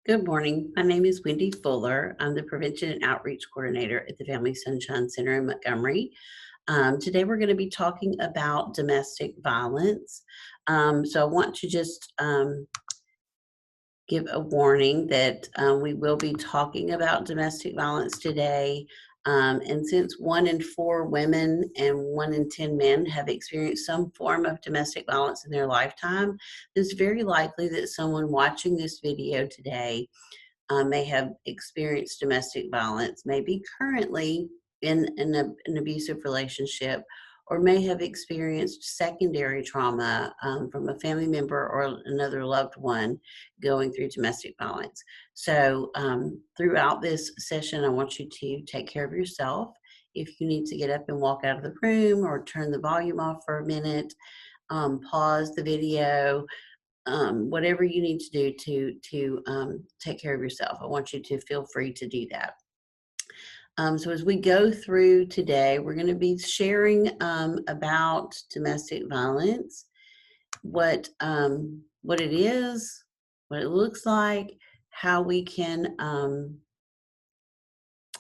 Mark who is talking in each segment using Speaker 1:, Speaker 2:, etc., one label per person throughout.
Speaker 1: Good morning. My name is Wendy Fuller. I'm the Prevention and Outreach Coordinator at the Family Sunshine Center in Montgomery. Today, we're going to be talking about domestic violence. So, I want to just give a warning that we will be talking about domestic violence today. And since 1 in 4 women and 1 in 10 men have experienced some form of domestic violence in their lifetime, it's very likely that someone watching this video today may have experienced domestic violence, may be currently in an abusive relationship, or may have experienced secondary trauma from a family member or another loved one going through domestic violence. So, throughout this session, I want you to take care of yourself. If you need to get up and walk out of the room or turn the volume off for a minute, pause the video, whatever you need to do to take care of yourself. I want you to feel free to do that. So as we go through today, we're going to be sharing about domestic violence, what it is, what it looks like, how we can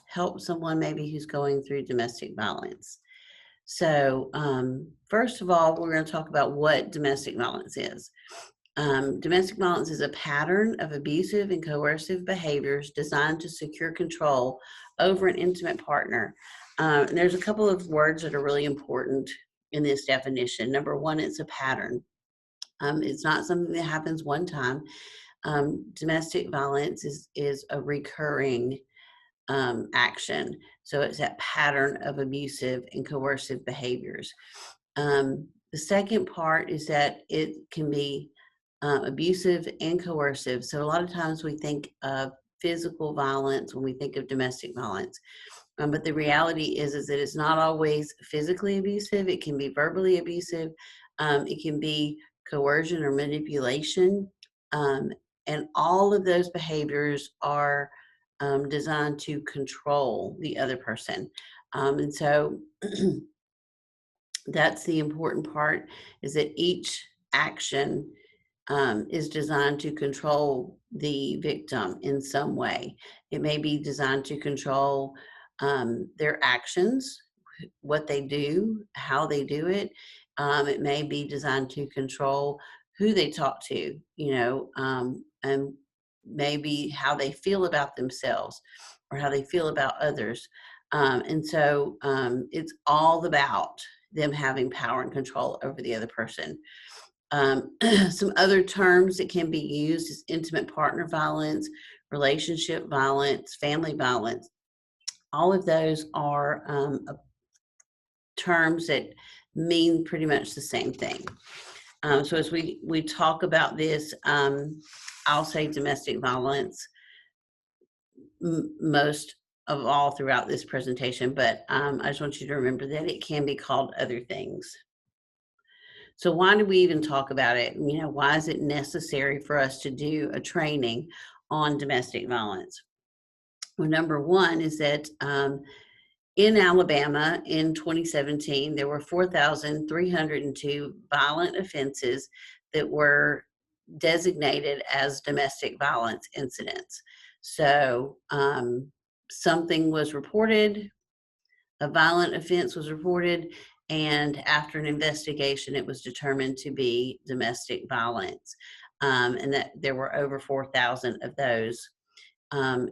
Speaker 1: help someone maybe who's going through domestic violence. So first of all, we're going to talk about what domestic violence is. Domestic violence is a pattern of abusive and coercive behaviors designed to secure control over an intimate partner. And there's a couple of words that are really important in this definition. Number one, it's a pattern. It's not something that happens one time. Domestic violence is a recurring action. So it's that pattern of abusive and coercive behaviors. The second part is that it can be abusive and coercive. So a lot of times we think of physical violence when we think of domestic violence. But the reality is that it's not always physically abusive. It can be verbally abusive. It can be coercion or manipulation. And all of those behaviors are designed to control the other person. And so that's the important part, is that each action is designed to control the victim in some way. It may be designed to control their actions, what they do, how they do it. It may be designed to control who they talk to, and maybe how they feel about themselves or how they feel about others. And so it's all about them having power and control over the other person. Some other terms that can be used is intimate partner violence, relationship violence, family violence. All of those are terms that mean pretty much the same thing. So as we talk about this, I'll say domestic violence most of all throughout this presentation, but I just want you to remember that it can be called other things. So why do we even talk about it? Why is it necessary for us to do a training on domestic violence? Well, number one is that in Alabama in 2017, there were 4,302 violent offenses that were designated as domestic violence incidents. So something was reported, a violent offense was reported, and after an investigation, it was determined to be domestic violence, and that there were over 4,000 of those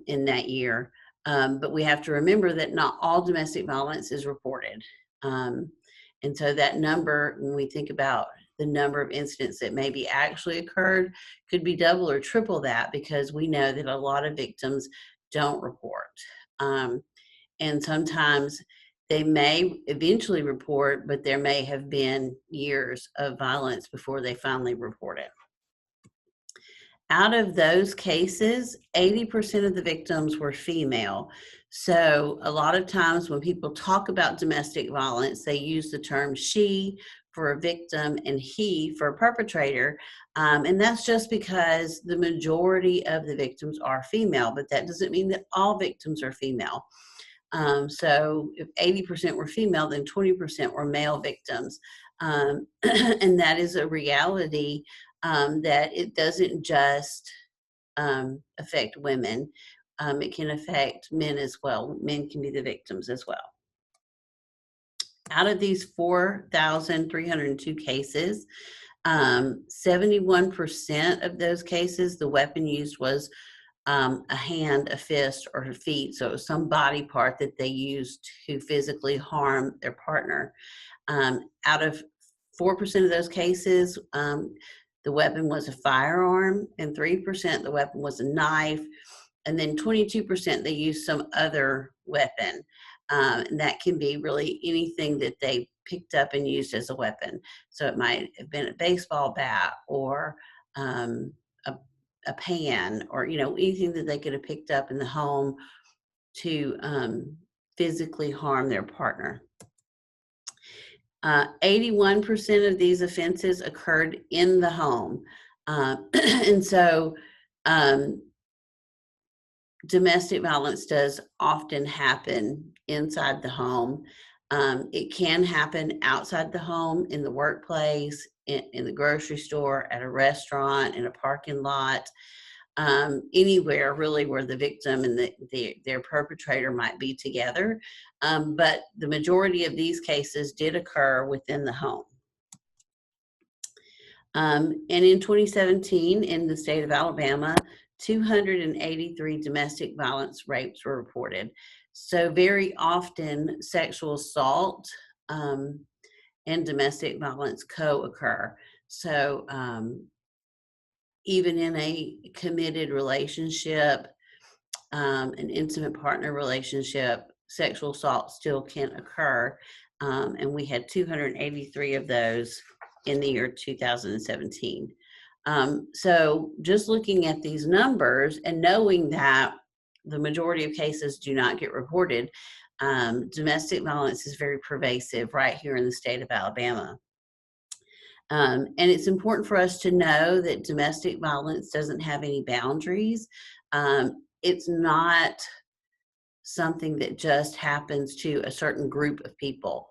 Speaker 1: in that year. But we have to remember that not all domestic violence is reported. And so that number, when we think about the number of incidents that maybe actually occurred, could be double or triple that, because we know that a lot of victims don't report. And sometimes they may eventually report, but there may have been years of violence before they finally report it. Out of those cases, 80% of the victims were female. So a lot of times when people talk about domestic violence, they use the term she for a victim and he for a perpetrator. And that's just because the majority of the victims are female, but that doesn't mean that all victims are female. So if 80% were female, then 20% were male victims. And that is a reality, that it doesn't just affect women. It can affect men as well. Men can be the victims as well. Out of these 4,302 cases, 71% of those cases, the weapon used was a hand, a fist, or her feet. So it was some body part that they used to physically harm their partner. Out of 4% of those cases, the weapon was a firearm, and 3% the weapon was a knife, and then 22% they used some other weapon. And that can be really anything that they picked up and used as a weapon. So it might have been a baseball bat or a pan, or anything that they could have picked up in the home to physically harm their partner. 81% of these offenses occurred in the home. And so domestic violence does often happen inside the home. It can happen outside the home, in the workplace, in the grocery store, at a restaurant, in a parking lot, anywhere really where the victim and their perpetrator might be together. But the majority of these cases did occur within the home. And in 2017, in the state of Alabama, 283 domestic violence rapes were reported. So very often sexual assault and domestic violence co-occur. So even in a committed relationship, an intimate partner relationship, sexual assault still can occur. And we had 283 of those in the year 2017. So just looking at these numbers and knowing that the majority of cases do not get reported, domestic violence is very pervasive right here in the state of Alabama. And it's important for us to know that domestic violence doesn't have any boundaries. It's not something that just happens to a certain group of people.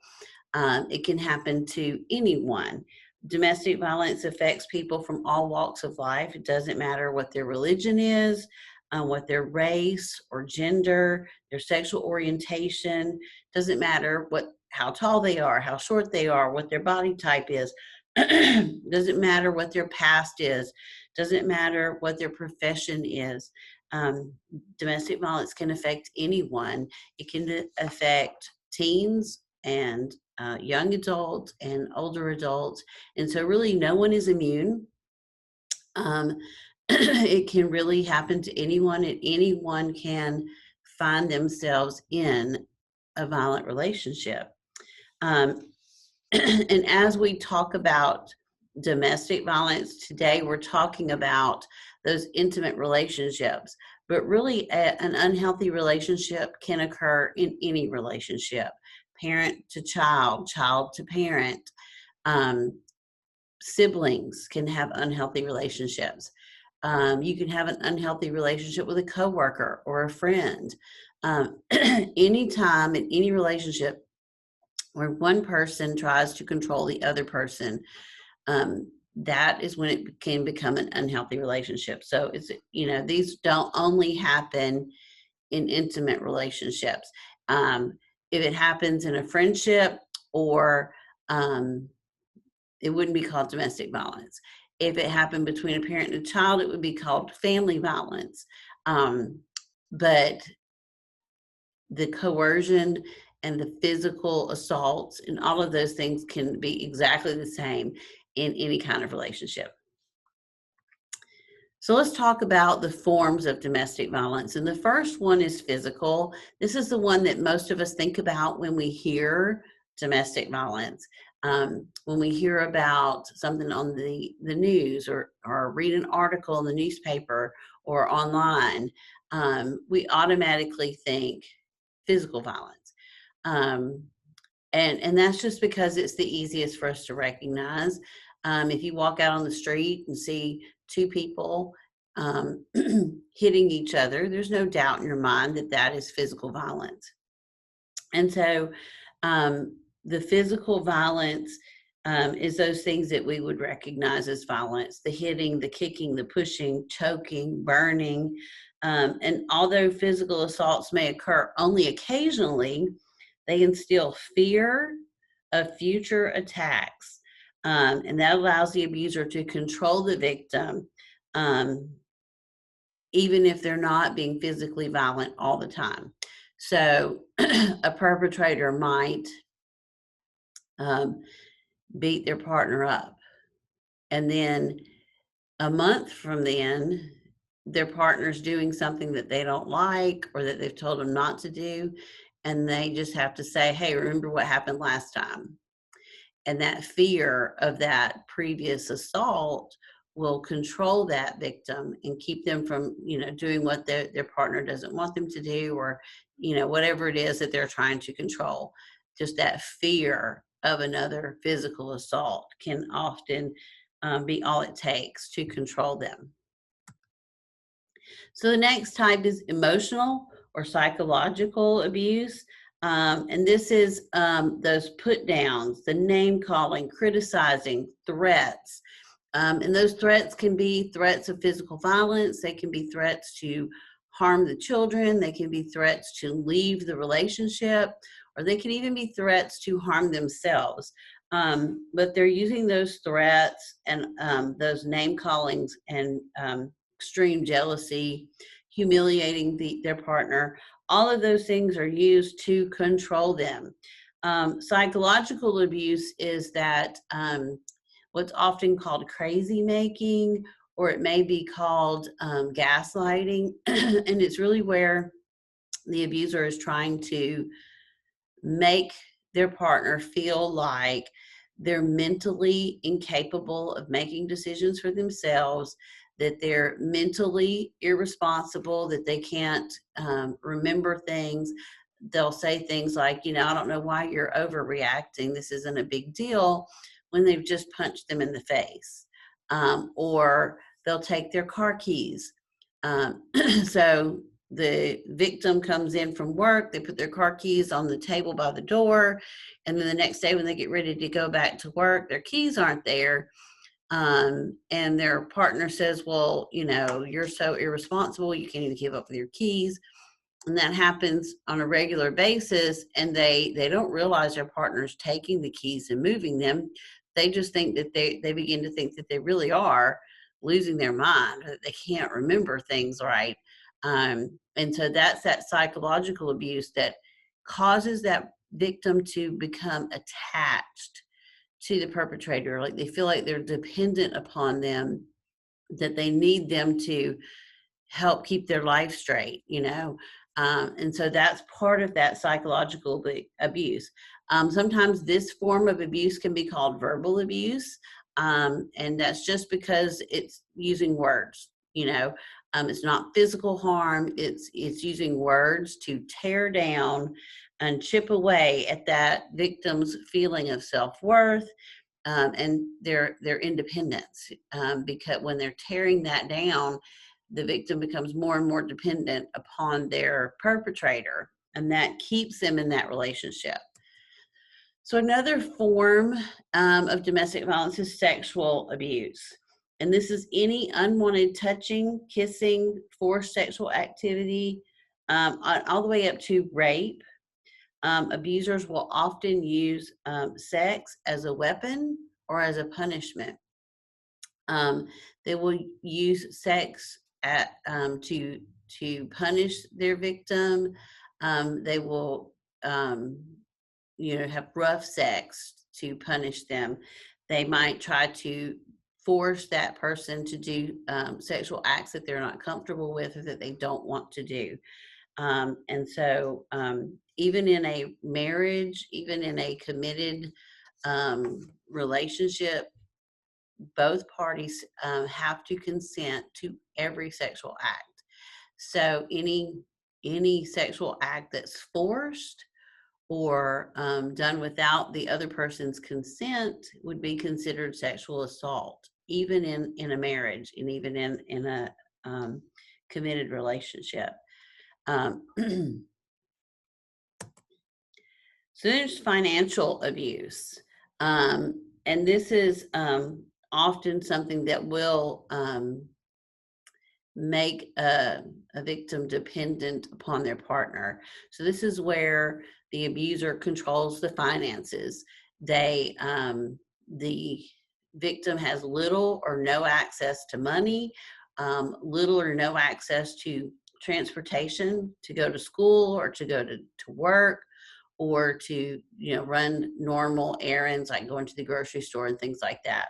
Speaker 1: It can happen to anyone. Domestic violence affects people from all walks of life. It doesn't matter what their religion is, what their race or gender, their sexual orientation. Doesn't matter how tall they are, how short they are, what their body type is. Doesn't matter what their past is. Doesn't matter what their profession is. Domestic violence can affect anyone. It can affect teens and young adults and older adults. And so really no one is immune. It can really happen to anyone, and anyone can find themselves in a violent relationship. And as we talk about domestic violence today, we're talking about those intimate relationships, but really an unhealthy relationship can occur in any relationship, parent to child, child to parent. Siblings can have unhealthy relationships. You can have an unhealthy relationship with a coworker or a friend. Anytime in any relationship where one person tries to control the other person, that is when it can become an unhealthy relationship. So it's, these don't only happen in intimate relationships. If it happens in a friendship, or it wouldn't be called domestic violence. If it happened between a parent and a child, it would be called family violence. But the coercion and the physical assaults and all of those things can be exactly the same in any kind of relationship. So let's talk about the forms of domestic violence. And the first one is physical. This is the one that most of us think about when we hear domestic violence. When we hear about something on the news, or read an article in the newspaper or online, we automatically think physical violence. And that's just because it's the easiest for us to recognize. If you walk out on the street and see two people hitting each other, there's no doubt in your mind that that is physical violence. And so the physical violence is those things that we would recognize as violence: the hitting, the kicking, the pushing, choking, burning. And although physical assaults may occur only occasionally, they instill fear of future attacks. And that allows the abuser to control the victim, um, even if they're not being physically violent all the time. So a perpetrator might um, beat their partner up, and then a month from then, their partner's doing something that they don't like or that they've told them not to do, and they just have to say, hey, remember what happened last time? And that fear of that previous assault will control that victim and keep them from, doing what their partner doesn't want them to do, or, whatever it is that they're trying to control. Just that fear of another physical assault can often be all it takes to control them. So the next type is emotional or psychological abuse. And this is those put downs, the name calling, criticizing, threats. And those threats can be threats of physical violence. They can be threats to harm the children. They can be threats to leave the relationship, or they can even be threats to harm themselves. But they're using those threats and those name callings and extreme jealousy, humiliating their partner. All of those things are used to control them. Psychological abuse is that what's often called crazy making, or it may be called gaslighting. And it's really where the abuser is trying to make their partner feel like they're mentally incapable of making decisions for themselves, that they're mentally irresponsible, that they can't remember things. They'll say things like, I don't know why you're overreacting. This isn't a big deal, when they've just punched them in the face. Or they'll take their car keys. So the victim comes in from work, they put their car keys on the table by the door, and then the next day when they get ready to go back to work, their keys aren't there. And their partner says, well, you're so irresponsible, you can't even keep up with your keys. And that happens on a regular basis, and they don't realize their partner's taking the keys and moving them. They just think that they begin to think that they really are losing their mind, that they can't remember things right. And so that's that psychological abuse that causes that victim to become attached to the perpetrator. Like they feel like they're dependent upon them, that they need them to help keep their life straight. And so that's part of that psychological abuse. Sometimes this form of abuse can be called verbal abuse, and that's just because it's using words. It's not physical harm. It's using words to tear down and chip away at that victim's feeling of self-worth, and their independence. Because when they're tearing that down, the victim becomes more and more dependent upon their perpetrator, and that keeps them in that relationship. So another form of domestic violence is sexual abuse. And this is any unwanted touching, kissing, forced sexual activity, all the way up to rape. Abusers will often use sex as a weapon or as a punishment. They will use sex to punish their victim. They will have rough sex to punish them. They might try to force that person to do sexual acts that they're not comfortable with or that they don't want to do. And so even in a marriage, even in a committed relationship, both parties have to consent to every sexual act. So any sexual act that's forced or done without the other person's consent would be considered sexual assault, even in a marriage and even in a committed relationship. So there's financial abuse. And this is often something that will make a victim dependent upon their partner. So this is where the abuser controls the finances. The victim has little or no access to money, little or no access to transportation to go to school or to go to work, or to run normal errands like going to the grocery store and things like that.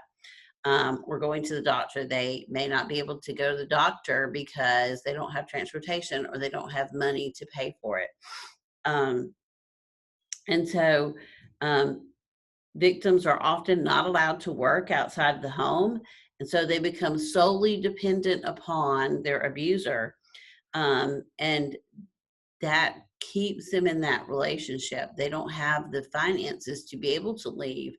Speaker 1: Or going to the doctor. They may not be able to go to the doctor because they don't have transportation or they don't have money to pay for it. Um, and so victims are often not allowed to work outside the home. And so they become solely dependent upon their abuser. And that keeps them in that relationship. They don't have the finances to be able to leave.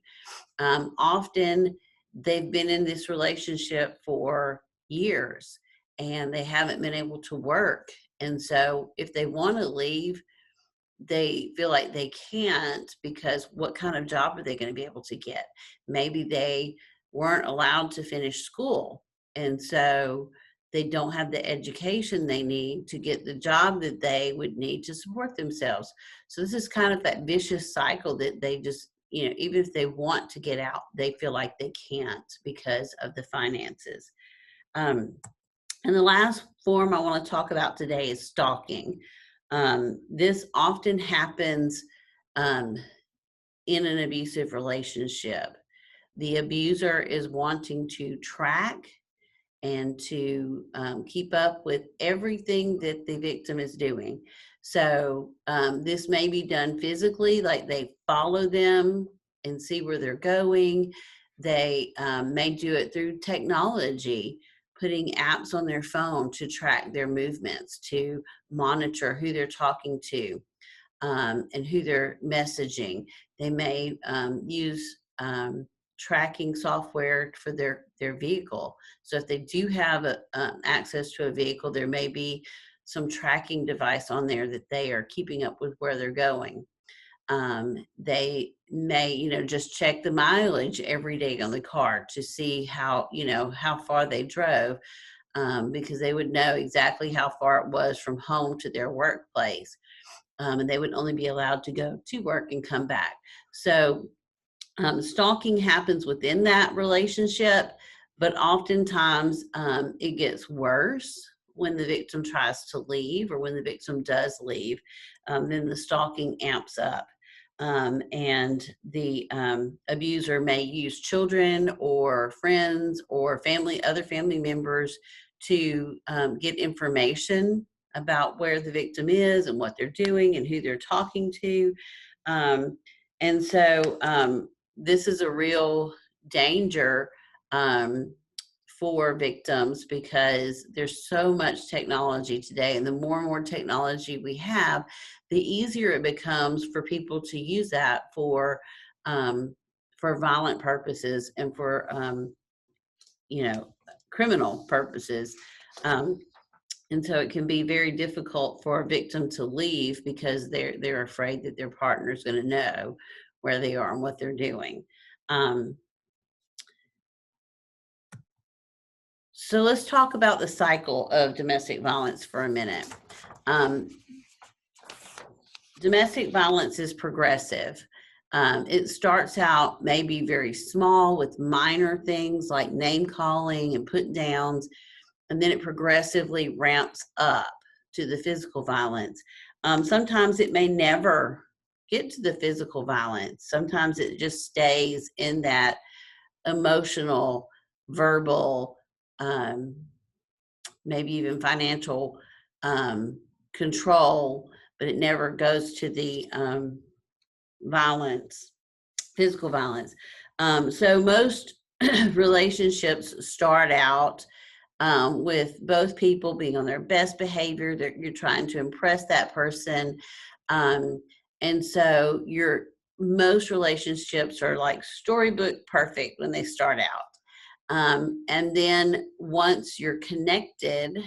Speaker 1: Often they've been in this relationship for years and they haven't been able to work. And so if they want to leave, they feel like they can't, because what kind of job are they going to be able to get? Maybe they weren't allowed to finish school. And so they don't have the education they need to get the job that they would need to support themselves. So this is kind of that vicious cycle that they just, even if they want to get out, they feel like they can't because of the finances. And the last form I want to talk about today is stalking. This often happens in an abusive relationship. The abuser is wanting to track and to keep up with everything that the victim is doing. So this may be done physically, like they follow them and see where they're going. They may do it through technology, putting apps on their phone to track their movements, to monitor who they're talking to, and who they're messaging. They may use tracking software for their vehicle. So if they do have access to a vehicle, there may be some tracking device on there that they are keeping up with where they're going. They may, just check the mileage every day on the car to see how far they drove, because they would know exactly how far it was from home to their workplace. And they would only be allowed to go to work and come back. So stalking happens within that relationship, but oftentimes it gets worse when the victim tries to leave, or when the victim does leave. Then the stalking amps up. And the abuser may use children or friends or other family members to get information about where the victim is and what they're doing and who they're talking to. And so this is a real danger for victims, because there's so much technology today, and the more and more technology we have, the easier it becomes for people to use that for violent purposes and for criminal purposes. And so it can be very difficult for a victim to leave because they're afraid that their partner is going to know where they are and what they're doing. So let's talk about the cycle of domestic violence for a minute. Domestic violence is progressive. It starts out maybe very small with minor things like name calling and put downs, and then it progressively ramps up to the physical violence. Sometimes it may never get to the physical violence. Sometimes it just stays in that emotional, verbal, maybe even financial control, but it never goes to the violence, physical violence. So most relationships start out with both people being on their best behavior. You're trying to impress that person. And so most relationships are like storybook perfect when they start out. And then once you're connected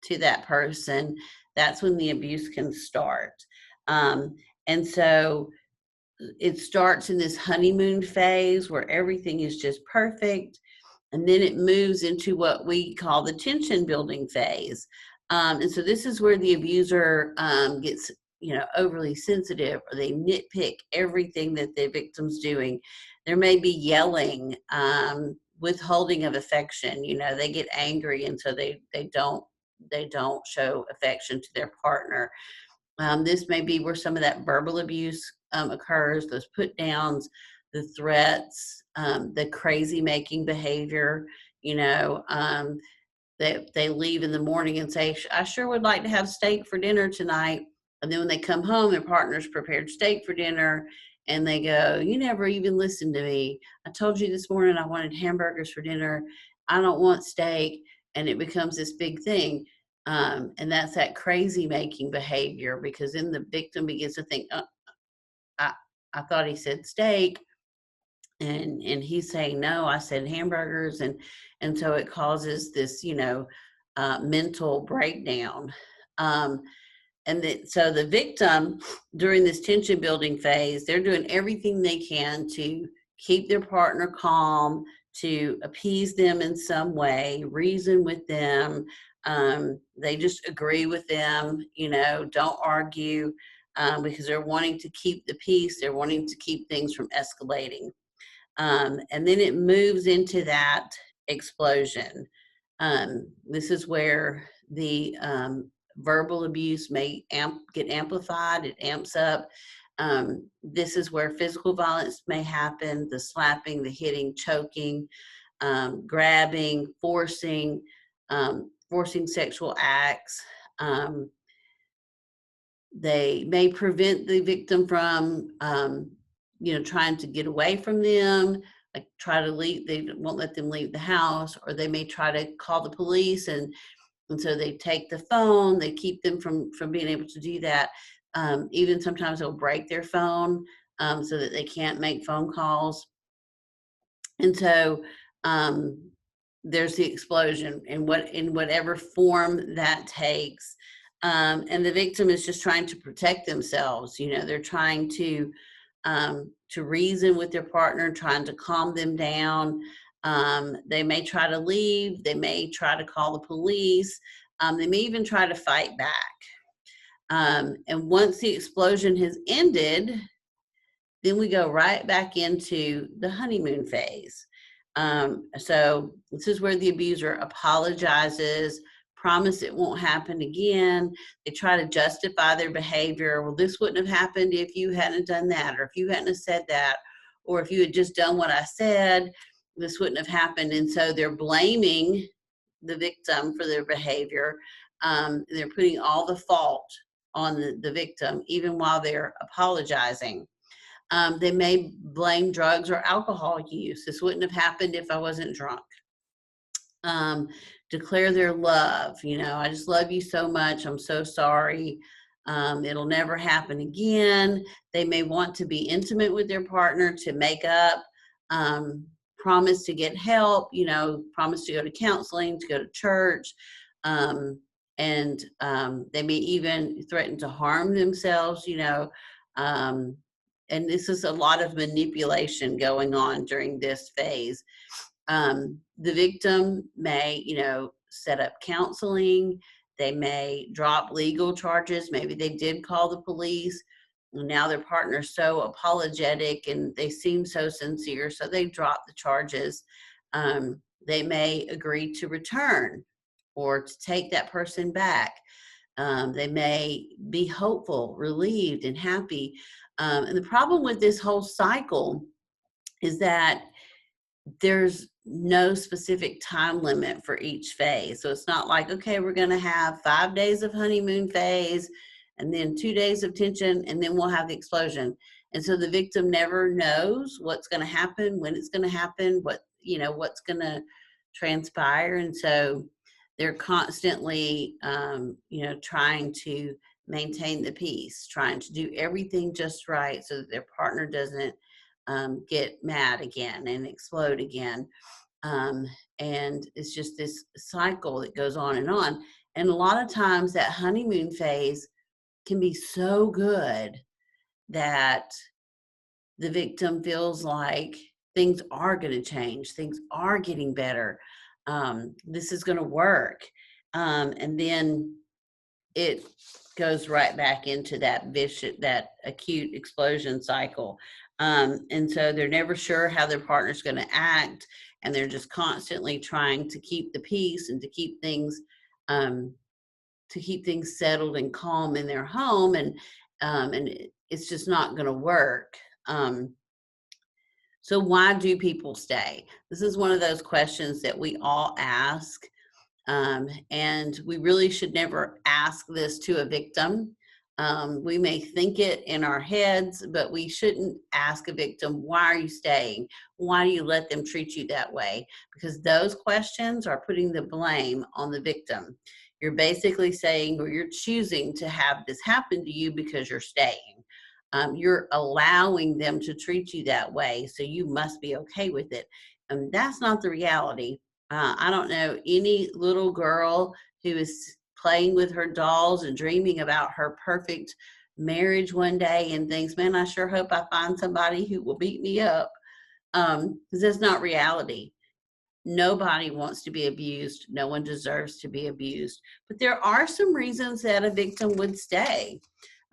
Speaker 1: to that person, that's when the abuse can start. And so it starts in this honeymoon phase where everything is just perfect, and then it moves into what we call the tension building phase. And so this is where the abuser gets, overly sensitive, or they nitpick everything that the victim's doing. There may be yelling, withholding of affection. They get angry, and so they don't show affection to their partner. This may be where some of that verbal abuse occurs, those put downs, the threats, the crazy making behavior. You know, they leave in the morning and say, I sure would like to have steak for dinner tonight. And then when they come home, their partner's prepared steak for dinner. And they go, you never even listened to me. I told you this morning I wanted hamburgers for dinner. I don't want steak. And it becomes this big thing. And that's that crazy making behavior, because then the victim begins to think, I, I thought he said steak, and he's saying no, I said hamburgers, and so it causes this mental breakdown. um, so the victim, during this tension building phase, they're doing everything they can to keep their partner calm, to appease them in some way, reason with them. They just agree with them, don't argue, because they're wanting to keep the peace. They're wanting to keep things from escalating. And then it moves into that explosion. This is where the verbal abuse may get amplified. It amps up. This is where physical violence may happen: the slapping, the hitting, choking, grabbing, forcing sexual acts. They may prevent the victim from trying to get away from them, like try to leave. They won't let them leave the house, or they may try to call the police, and so they take the phone. They keep them from being able to do that. Even sometimes they'll break their phone, so that they can't make phone calls. And so there's the explosion, in whatever form that takes. And the victim is just trying to protect themselves. They're trying to reason with their partner, trying to calm them down. They may try to leave. They may try to call the police. They may even try to fight back. And once the explosion has ended, then we go right back into the honeymoon phase. So this is where the abuser apologizes, promise it won't happen again. They try to justify their behavior. Well, this wouldn't have happened if you hadn't done that, or if you hadn't have said that, or if you had just done what I said, this wouldn't have happened. And so they're blaming the victim for their behavior. They're putting all the fault on the victim, even while they're apologizing. They may blame drugs or alcohol use. This wouldn't have happened if I wasn't drunk. Declare their love. I just love you so much. I'm so sorry. It'll never happen again. They may want to be intimate with their partner to make up. Promise to get help. Promise to go to counseling, to go to church. And they may even threaten to harm themselves. And this is a lot of manipulation going on during this phase. The victim may, set up counseling. They may drop legal charges. Maybe they did call the police. Now their partner's so apologetic and they seem so sincere, so they drop the charges. They may agree to return or to take that person back. They may be hopeful, relieved, and happy. And the problem with this whole cycle is that there's no specific time limit for each phase. So it's not like, okay, we're going to have 5 days of honeymoon phase, and then 2 days of tension, and then we'll have the explosion. And so the victim never knows what's going to happen, when it's going to happen, what's going to transpire. And so they're constantly, trying to maintain the peace, trying to do everything just right so that their partner doesn't get mad again and explode again. And it's just this cycle that goes on. And a lot of times that honeymoon phase can be so good that the victim feels like things are going to change, things are getting better, this is going to work. And then it goes right back into that vicious, that acute explosion cycle. And so they're never sure how their partner's going to act, and they're just constantly trying to keep the peace and um, to keep things settled and calm in their home, and it's just not going to work. Um, so why do people stay? This is one of those questions that we all ask, and we really should never ask this to a victim. We may think it in our heads, but we shouldn't ask a victim, why are you staying? Why do you let them treat you that way? Because those questions are putting the blame on the victim. You're basically saying, or you're choosing to have this happen to you because you're staying. You're allowing them to treat you that way, so you must be okay with it. And that's not the reality. I don't know any little girl who is playing with her dolls and dreaming about her perfect marriage one day and thinks, man, I sure hope I find somebody who will beat me up. Because that's not reality. Nobody wants to be abused. No one deserves to be abused. But there are some reasons that a victim would stay.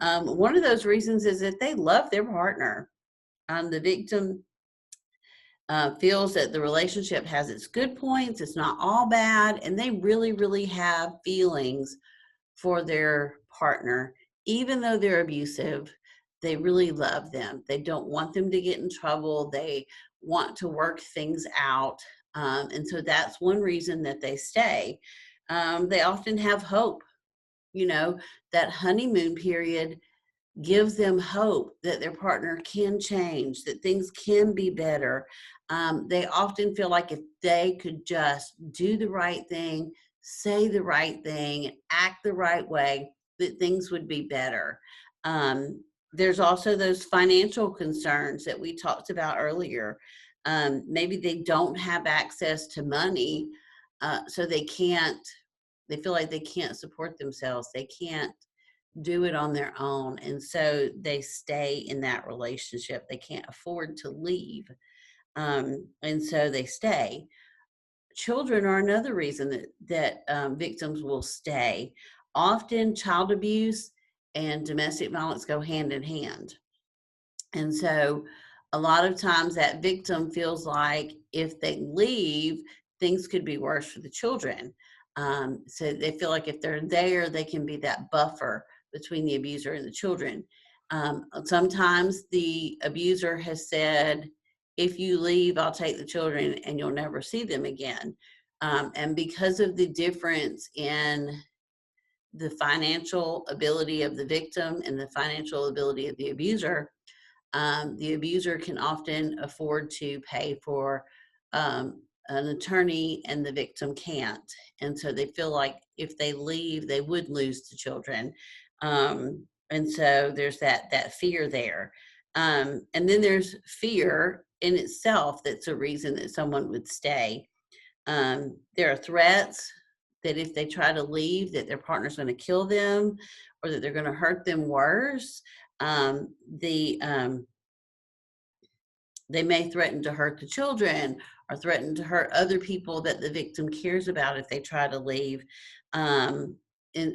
Speaker 1: One of those reasons is that they love their partner. The victim feels that the relationship has its good points, it's not all bad, and they really, really have feelings for their partner. Even though they're abusive, they really love them. They don't want them to get in trouble. They want to work things out. And so that's one reason that they stay. They often have hope. You know, that honeymoon period gives them hope that their partner can change, that things can be better. They often feel like if they could just do the right thing, say the right thing, act the right way, that things would be better. There's also those financial concerns that we talked about earlier. Maybe they don't have access to money, so they feel like they can't support themselves. They can't do it on their own. And so they stay in that relationship. They can't afford to leave. And so they stay. Children are another reason that victims will stay. Often child abuse and domestic violence go hand in hand. And so a lot of times that victim feels like if they leave, things could be worse for the children. So they feel like if they're there, they can be that buffer between the abuser and the children. Sometimes the abuser has said, if you leave, I'll take the children and you'll never see them again. And because of the difference in the financial ability of the victim and the financial ability of the abuser can often afford to pay for an attorney and the victim can't. And so they feel like if they leave, they would lose the children. And so there's that fear there. And then there's fear in itself that's a reason that someone would stay. There are threats that if they try to leave, that their partner's going to kill them or that they're going to hurt them worse. Um, the They may threaten to hurt the children or threaten to hurt other people that the victim cares about if they try to leave. Um,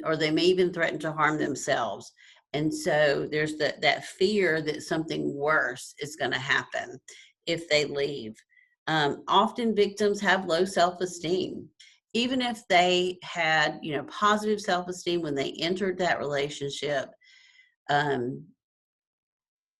Speaker 1: or they may even threaten to harm themselves. And so there's that fear that something worse is going to happen if they leave. Often victims have low self-esteem. Even if they had, positive self-esteem when they entered that relationship, um,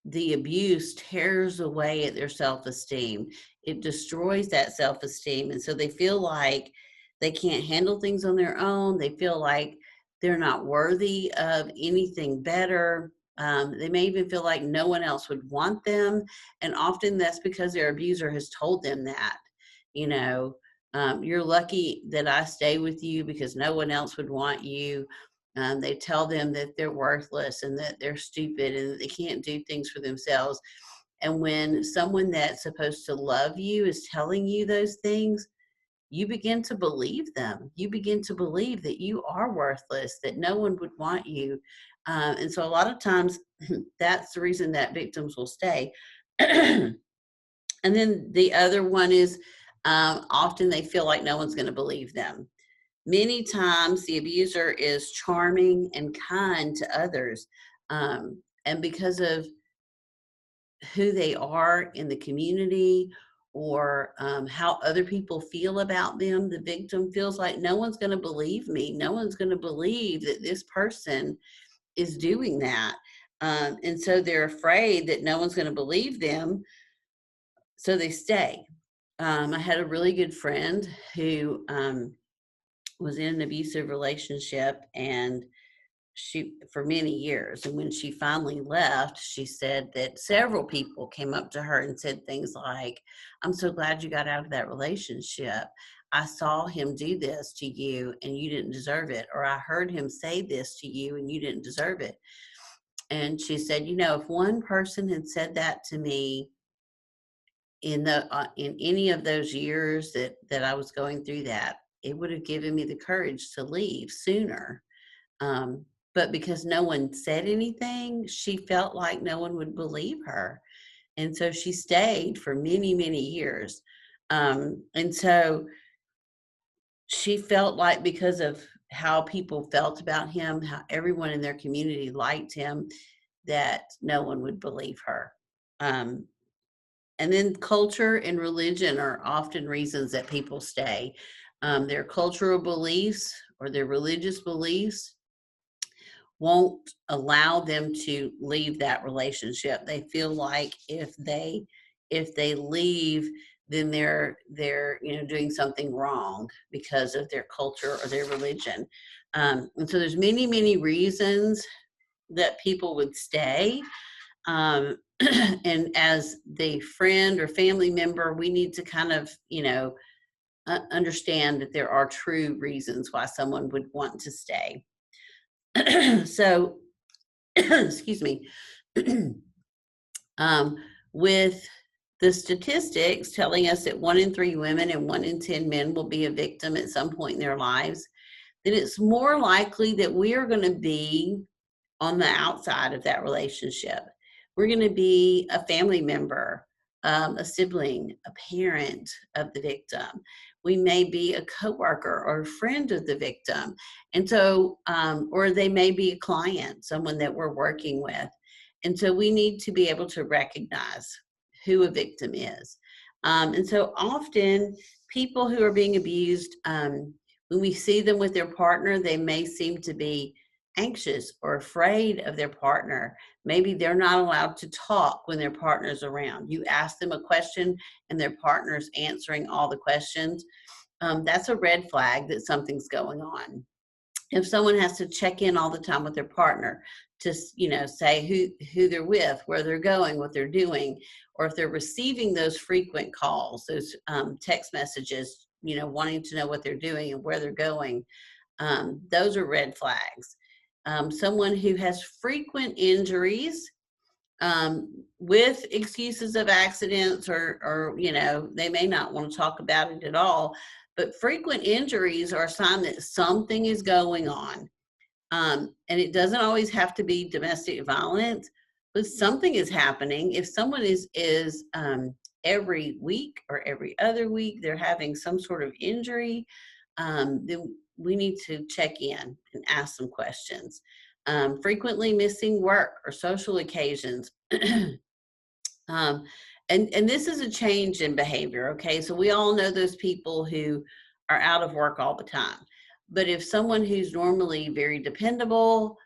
Speaker 1: the abuse tears away at their self-esteem. It destroys that self-esteem. And so they feel like they can't handle things on their own. They feel like they're not worthy of anything better. They may even feel like no one else would want them. And often that's because their abuser has told them that, you know, you're lucky that I stay with you because no one else would want you. They tell them that they're worthless and that they're stupid and that they can't do things for themselves. And when someone that's supposed to love you is telling you those things, you begin to believe them. You begin to believe that you are worthless, that no one would want you. And so a lot of times that's the reason that victims will stay. And then the other one is often they feel like no one's going to believe them. Many times the abuser is charming and kind to others. And because of who they are in the community, or how other people feel about them, the victim feels like no one's going to believe me. No one's going to believe that this person is doing that. And so they're afraid that no one's going to believe them. So they stay. I had a really good friend who was in an abusive relationship, and she for many years, and when she finally left, she said that several people came up to her and said things like, "I'm so glad you got out of that relationship. I saw him do this to you and you didn't deserve it," or "I heard him say this to you and you didn't deserve it." And she said, if one person had said that to me in any of those years that I was going through that, it would have given me the courage to leave sooner. Um, but because no one said anything, she felt like no one would believe her. And so she stayed for many, many years. And so she felt like, because of how people felt about him, how everyone in their community liked him, that no one would believe her. Um, and then culture and religion are often reasons that people stay. Their cultural beliefs or their religious beliefs won't allow them to leave that relationship. They feel like if they leave, then they're doing something wrong because of their culture or their religion. And so there's many reasons that people would stay. And as the friend or family member, we need to kind of understand that there are true reasons why someone would want to stay. So excuse me. um, with the statistics telling us that 1 in 3 women and 1 in 10 men will be a victim at some point in their lives, then it's more likely that we are going to be on the outside of that relationship. We're going to be a family member, a sibling, a parent of the victim. We may be a coworker or a friend of the victim. And so, or they may be a client, someone that we're working with. And so we need to be able to recognize who a victim is. And so often people who are being abused, when we see them with their partner, they may seem to be anxious or afraid of their partner. Maybe they're not allowed to talk when their partner's around. You ask them a question and their partner's answering all the questions. That's a red flag that something's going on. If someone has to check in all the time with their partner to say who they're with, where they're going, what they're doing, or if they're receiving those frequent calls, those text messages, wanting to know what they're doing and where they're going, those are red flags. Someone who has frequent injuries, with excuses of accidents, or they may not want to talk about it at all, but frequent injuries are a sign that something is going on. And it doesn't always have to be domestic violence, but something is happening. If someone is every week or every other week, they're having some sort of injury, then we need to check in and ask some questions. Frequently missing work or social occasions. And this is a change in behavior, okay? So we all know those people who are out of work all the time. But if someone who's normally very dependable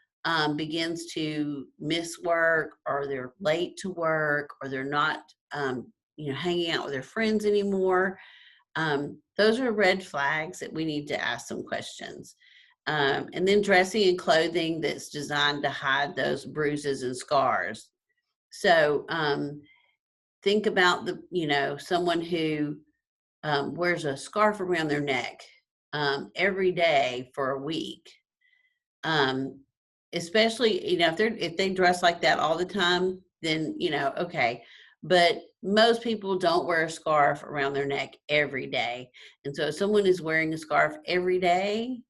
Speaker 1: begins to miss work, or they're late to work, or they're not, hanging out with their friends anymore, those are red flags that we need to ask some questions. And then dressing and clothing that's designed to hide those bruises and scars. So think about someone who wears a scarf around their neck every day for a week. Especially, if they dress like that all the time, then okay. But most people don't wear a scarf around their neck every day. And so if someone is wearing a scarf every day,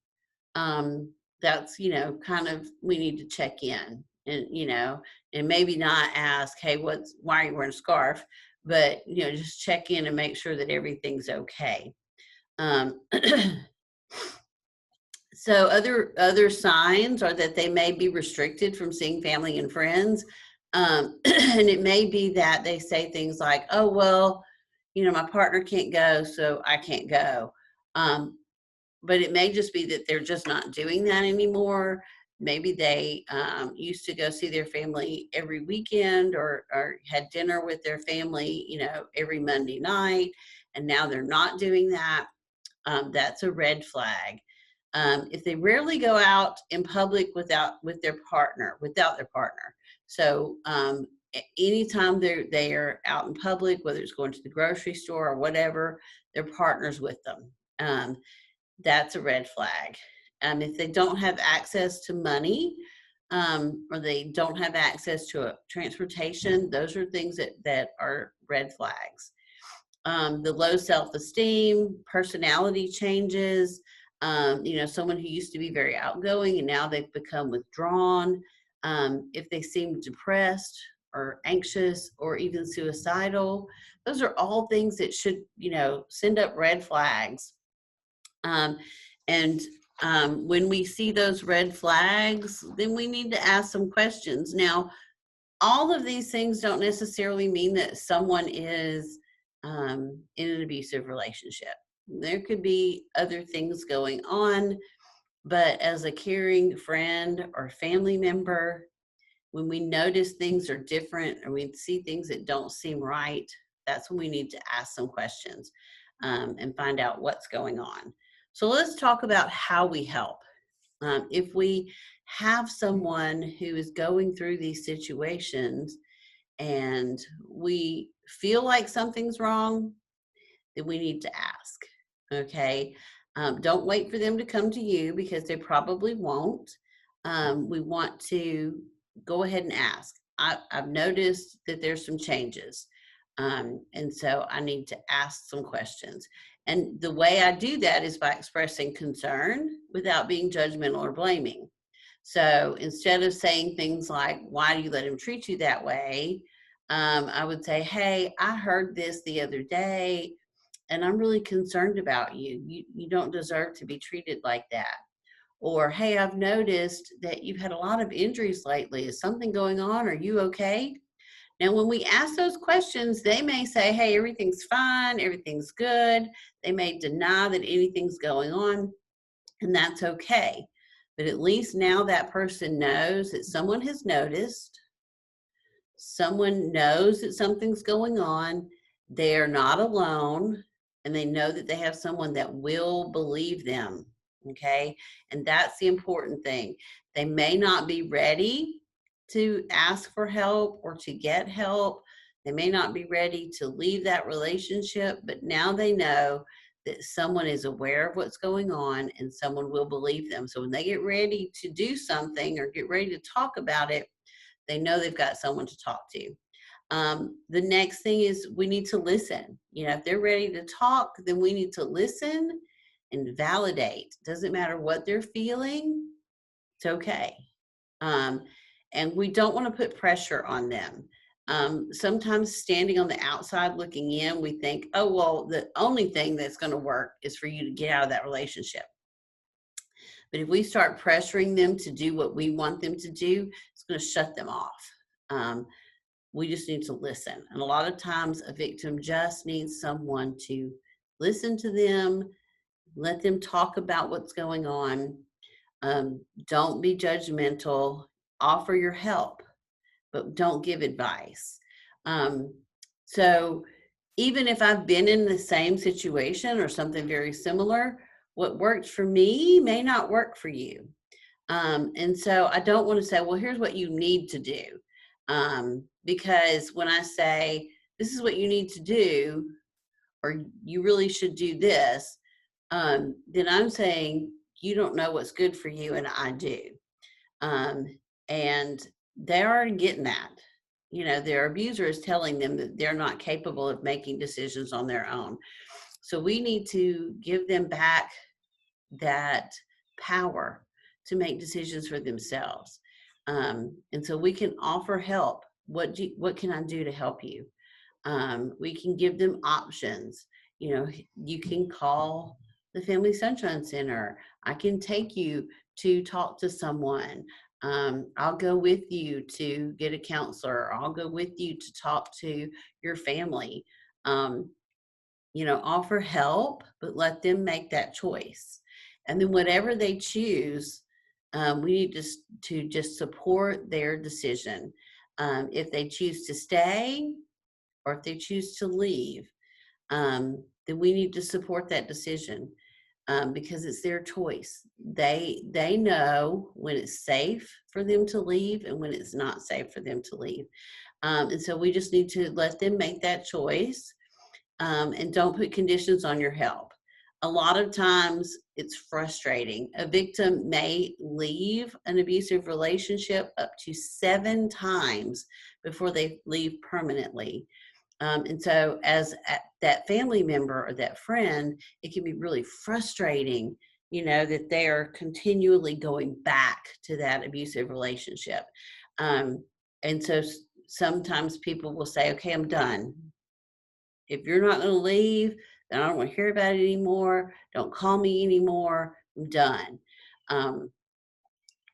Speaker 1: that's kind of, we need to check in. and, and maybe not ask, hey, why are you wearing a scarf? But, just check in and make sure that everything's okay. Um, so other signs are that they may be restricted from seeing family and friends. And it may be that they say things like, oh, well, my partner can't go, so I can't go. But it may just be that they're just not doing that anymore. Maybe they used to go see their family every weekend, or had dinner with their family, every Monday night, and now they're not doing that. That's a red flag. If they rarely go out in public without their partner, so anytime they are out in public, whether it's going to the grocery store or whatever, their partner's with them. That's a red flag. If they don't have access to money, or they don't have access to transportation, those are things that are red flags. The low self-esteem, personality changes, someone who used to be very outgoing and now they've become withdrawn. If they seem depressed or anxious or even suicidal, those are all things that should, send up red flags. And when we see those red flags, then we need to ask some questions. Now, all of these things don't necessarily mean that someone is in an abusive relationship. There could be other things going on, but as a caring friend or family member, when we notice things are different or we see things that don't seem right, that's when we need to ask some questions and find out what's going on. So let's talk about how we help. If we have someone who is going through these situations and we feel like something's wrong, then we need to ask. Okay. Don't wait for them to come to you, because they probably won't. We want to go ahead and ask. I've noticed that there's some changes. And so I need to ask some questions. And the way I do that is by expressing concern without being judgmental or blaming. So instead of saying things like, why do you let him treat you that way? I would say, hey, I heard this the other day, and I'm really concerned about you. You don't deserve to be treated like that. Or, hey, I've noticed that you've had a lot of injuries lately. Is something going on? Are you okay? Now, when we ask those questions, they may say, hey, everything's fine, everything's good. They may deny that anything's going on, and that's okay. But at least now that person knows that someone has noticed, someone knows that something's going on, they're not alone, and they know that they have someone that will believe them. Okay. And that's the important thing. They may not be ready to ask for help or to get help. They may not be ready to leave that relationship, but now they know that someone is aware of what's going on and someone will believe them. So when they get ready to do something or get ready to talk about it, they know they've got someone to talk to. The next thing is we need to listen. If they're ready to talk, then we need to listen and validate. Doesn't matter what they're feeling, it's okay. And we don't want to put pressure on them. Sometimes standing on the outside looking in, we think, oh, well, the only thing that's going to work is for you to get out of that relationship. But if we start pressuring them to do what we want them to do, it's going to shut them off. We just need to listen. And a lot of times a victim just needs someone to listen to them, let them talk about what's going on. Don't be judgmental. Offer your help, but don't give advice. So even if I've been in the same situation or something very similar, what worked for me may not work for you. And so I don't want to say, well, here's what you need to do. Because when I say, this is what you need to do, or you really should do this, then I'm saying you don't know what's good for you and I do. And they're already getting that. Their abuser is telling them that they're not capable of making decisions on their own. So we need to give them back that power to make decisions for themselves. And so we can offer help. What can I do to help you? We can give them options. You know, you can call the Family Sunshine Center. I can take you to talk to someone. I'll go with you to get a counselor. I'll go with you to talk to your family. Um, offer help, but let them make that choice. And then whatever they choose, we need to just support their decision. If they choose to stay or if they choose to leave, then we need to support that decision, because it's their choice. They know when it's safe for them to leave and when it's not safe for them to leave. And so we just need to let them make that choice, and don't put conditions on your help. A lot of times it's frustrating. A victim may leave an abusive relationship up to 7 times before they leave permanently. And so as that family member or that friend, it can be really frustrating, that they are continually going back to that abusive relationship. Um, and so sometimes people will say, okay, I'm done. If you're not going to leave, then I don't want to hear about it anymore. Don't call me anymore. I'm done. Um,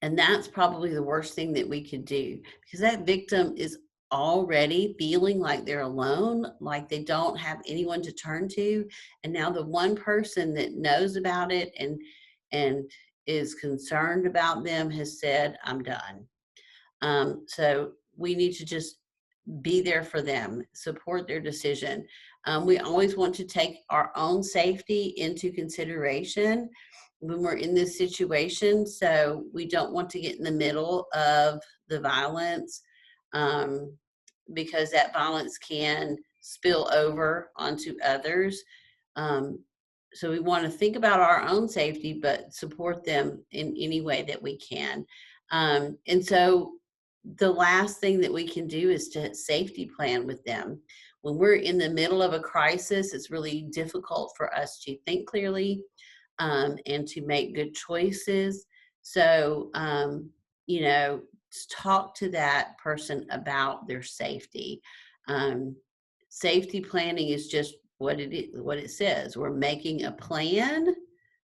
Speaker 1: and that's probably the worst thing that we could do, because that victim is already feeling like they're alone, like they don't have anyone to turn to. And now the one person that knows about it and is concerned about them has said, I'm done. So we need to just be there for them, support their decision. We always want to take our own safety into consideration when we're in this situation. So we don't want to get in the middle of the violence, because that violence can spill over onto others. Um, so we want to think about our own safety, but support them in any way that we can. And so the last thing that we can do is to safety plan with them. When we're in the middle of a crisis, it's really difficult for us to think clearly, and to make good choices. So, talk to that person about their safety. Um, Safety planning is just what it says. We're making a plan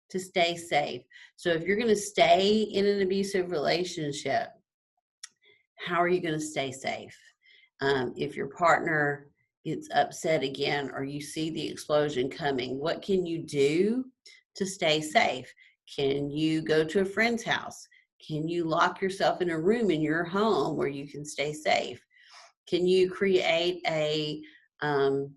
Speaker 1: to stay safe. So if you're going to stay in an abusive relationship, how are you going to stay safe? If your partner gets upset again or you see the explosion coming, what can you do to stay safe? Can you go to a friend's house? Can you lock yourself in a room in your home where you can stay safe? Can you create um,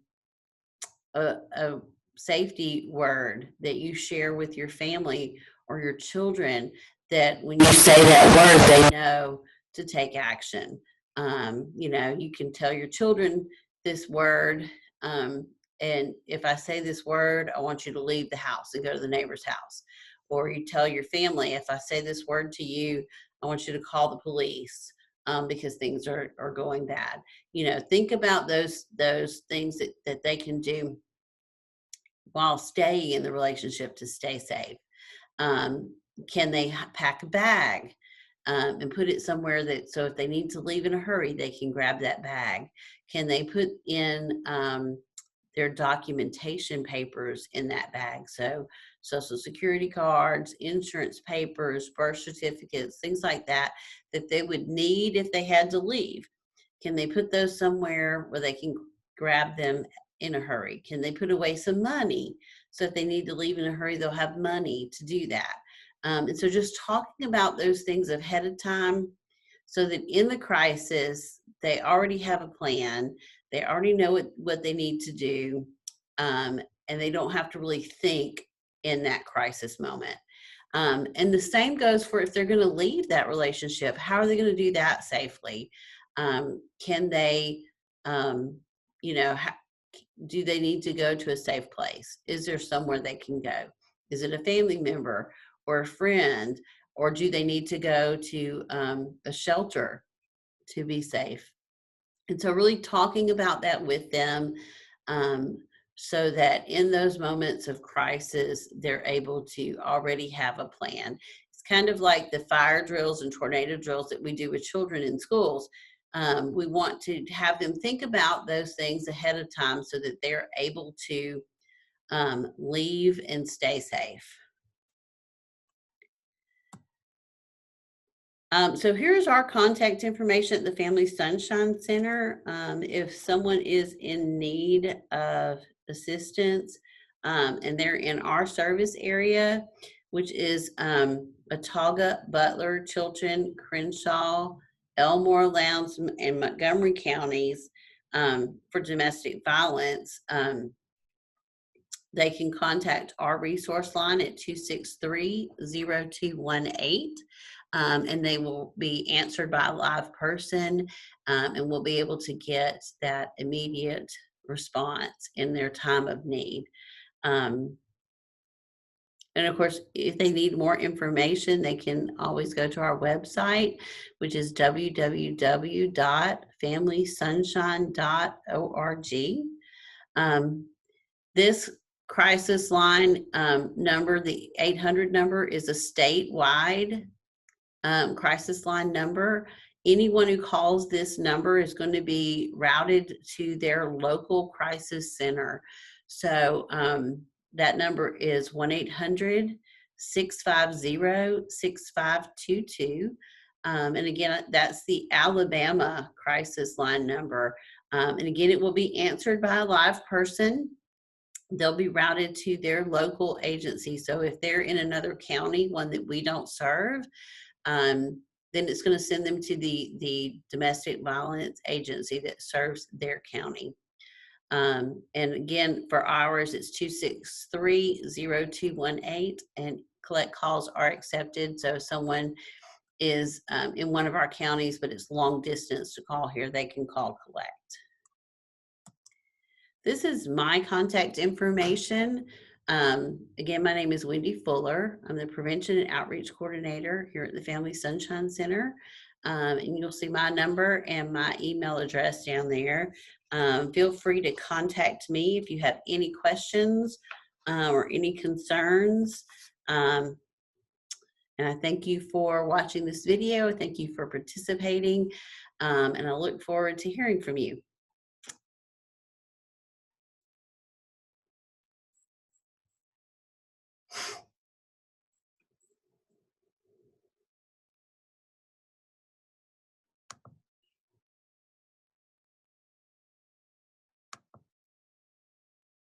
Speaker 1: a safety word that you share with your family or your children, that when you say that word, they know to take action? You can tell your children this word, and if I say this word, I want you to leave the house and go to the neighbor's house. Or you tell your family, if I say this word to you, I want you to call the police, because things are going bad. Think about those things that they can do while staying in the relationship to stay safe. Um, can they pack a bag, and put it somewhere so if they need to leave in a hurry, they can grab that bag? Can they put in their documentation papers in that bag? So social security cards, insurance papers, birth certificates, things like that, that they would need if they had to leave. Can they put those somewhere where they can grab them in a hurry? Can they put away some money so if they need to leave in a hurry, they'll have money to do that? And so just talking about those things ahead of time, so that in the crisis, they already have a plan. They already know what they need to do, and they don't have to really think in that crisis moment. And the same goes for if they're going to leave that relationship. How are they going to do that safely? Can they, do they need to go to a safe place? Is there somewhere they can go? Is it a family member or a friend? Or do they need to go to a shelter to be safe? And so really talking about that with them, um, so that in those moments of crisis, they're able to already have a plan. It's kind of like the fire drills and tornado drills that we do with children in schools. We want to have them think about those things ahead of time so that they're able to leave and stay safe. So here's our contact information at the Family Sunshine Center. If someone is in need of assistance and they're in our service area, which is Watauga, Butler, Chilton, Crenshaw, Elmore, Lowndes, and Montgomery counties for domestic violence, they can contact our resource line at 263-0218. And they will be answered by a live person, and will be able to get that immediate response in their time of need. And of course, if they need more information, they can always go to our website, which is www.familysunshine.org. This crisis line number, the 800 number, is a statewide crisis line number. Anyone who calls this number is going to be routed to their local crisis center. So that number is 1-800-650-6522. And again, that's the Alabama crisis line number. And again, it will be answered by a live person. They'll be routed to their local agency. So if they're in another county, one that we don't serve, then it's going to send them to the domestic violence agency that serves their county. And again, for ours, it's 263-0218, and collect calls are accepted. So if someone is in one of our counties, but it's long distance to call here, they can call collect. This is my contact information. Again, my name is Wendy Fuller. I'm the Prevention and Outreach Coordinator here at the Family Sunshine Center. And you'll see my number and my email address down there. Feel free to contact me if you have any questions or any concerns. And I thank you for watching this video. Thank you for participating. And I look forward to hearing from you.